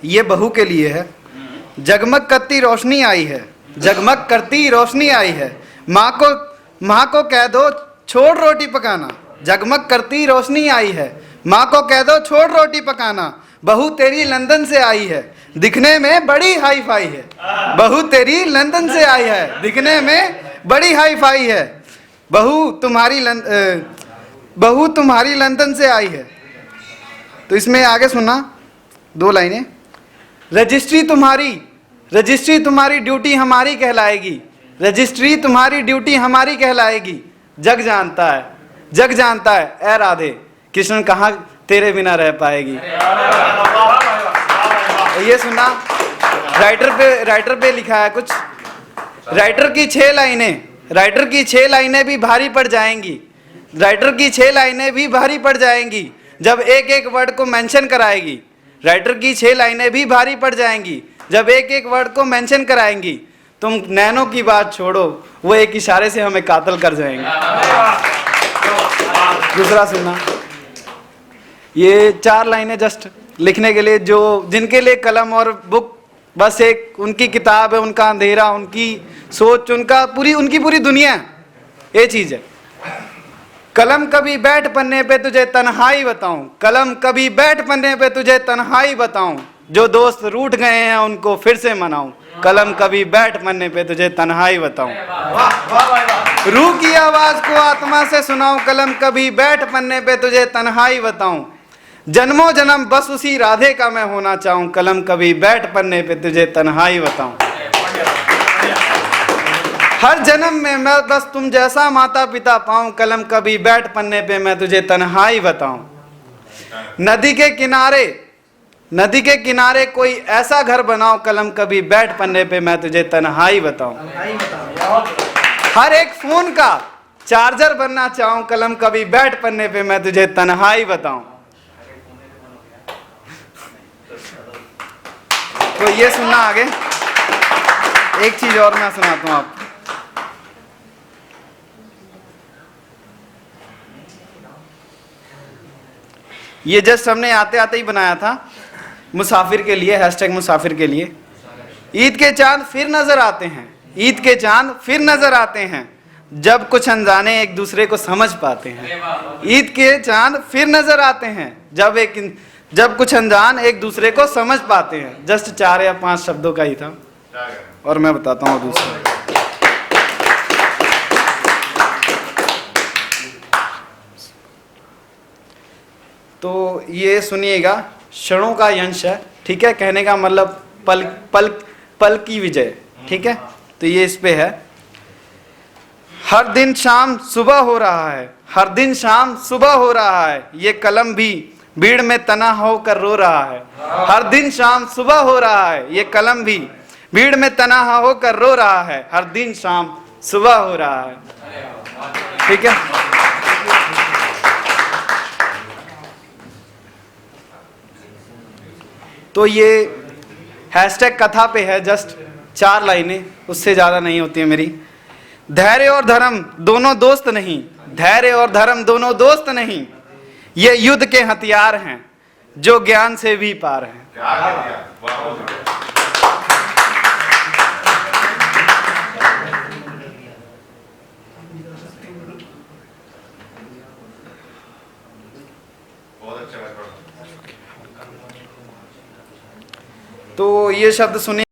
ये बहू के लिए है। जगमग करती रोशनी आई है, जगमग करती रोशनी आई है। माँ को कह दो छोड़ रोटी पकाना। जगमग करती रोशनी आई है, माँ को कह दो छोड़ रोटी पकाना। बहू तेरी लंदन से आई है, दिखने में बड़ी हाई फाई है। बहू तेरी लंदन से आई है, दिखने में बड़ी हाई फाई है। बहू तुम्हारी लंदन से आई है। तो इसमें आगे सुनना, 2 लाइनें। रजिस्ट्री तुम्हारी ड्यूटी हमारी कहलाएगी। रजिस्ट्री तुम्हारी ड्यूटी हमारी कहलाएगी। जग जानता है ऐ राधे, कृष्ण कहाँ तेरे बिना रह पाएगी। ये सुना, राइटर पे लिखा है कुछ। राइटर की 6 लाइनें भी भारी पड़ जाएंगी। राइटर की 6 लाइनें भी भारी पड़ जाएंगी जब एक एक वर्ड को मेंशन कराएगी। राइटर की 6 लाइनें भी भारी पड़ जाएंगी जब एक एक वर्ड को मेंशन कराएंगी। तुम नैनो की बात छोड़ो, वो एक इशारे से हमें कातल कर जाएंगे। दूसरा सुनना, ये 4 लाइनें जस्ट लिखने के लिए, जो जिनके लिए कलम और बुक बस एक उनकी किताब है, उनका अंधेरा, उनकी सोच, उनकी पूरी दुनिया, ये चीज है। कलम कभी बैठ पन्ने पे तुझे तन्हाई बताऊं, कलम कभी बैठ पन्ने पे तुझे तन्हाई बताऊं। जो दोस्त रूठ गए हैं उनको फिर से मनाऊं, कलम कभी बैठ पन्ने पे तुझे तन्हाई बताऊं। रूह की आवाज को आत्मा से सुनाऊं, कलम कभी बैठ पन्ने पे तुझे तन्हाई बताऊं। जन्मों जन्म बस उसी राधे का मैं होना चाहूं, कलम कभी बैठ पन्ने पे तुझे तन्हाई बताऊं। हर जन्म में मैं बस तुम जैसा माता पिता पाऊं, कलम कभी बैठ पन्ने पे मैं तुझे तन्हाई बताऊं। नदी के किनारे कोई ऐसा घर बनाओ, कलम कभी बैठ पन्ने पे मैं तुझे तन्हाई बताऊं। हर एक फोन का चार्जर बनना चाहूं, कलम कभी बैठ पन्ने पे मैं तुझे तन्हाई बताऊं। तो ये सुनना आगे। एक चीज और मैं सुनाता हूं आपको। ये जस्ट हमने आते आते ही बनाया था मुसाफिर के लिए, हैशटैग मुसाफिर के लिए। ईद के चांद फिर नजर आते हैं, ईद के चांद फिर नजर आते हैं, जब कुछ अनजाने एक दूसरे को समझ पाते हैं। ईद के चांद फिर नजर आते हैं जब कुछ अनजान एक दूसरे को समझ पाते हैं। जस्ट 4 या 5 शब्दों का ही था, और मैं बताता हूँ दूसरा। तो ये सुनिएगा, क्षणों का यंश है, ठीक है। कहने का मतलब पल की विजय, ठीक है। तो ये इस पे है। हर दिन शाम सुबह हो रहा है, हर दिन शाम सुबह हो रहा है, ये कलम भी भीड़ में तना होकर रो रहा है। हर दिन शाम सुबह हो रहा है, ये कलम भी भीड़ में तना होकर रो रहा है। हर दिन शाम सुबह हो रहा है, ठीक है। तो ये हैशटैग कथा पे है, जस्ट 4 लाइनें, उससे ज्यादा नहीं होती है मेरी। धैर्य और धर्म दोनों दोस्त नहीं, धैर्य और धर्म दोनों दोस्त नहीं, ये युद्ध के हथियार हैं जो ज्ञान से भी पार हैं। तो ये शब्द सुनिए।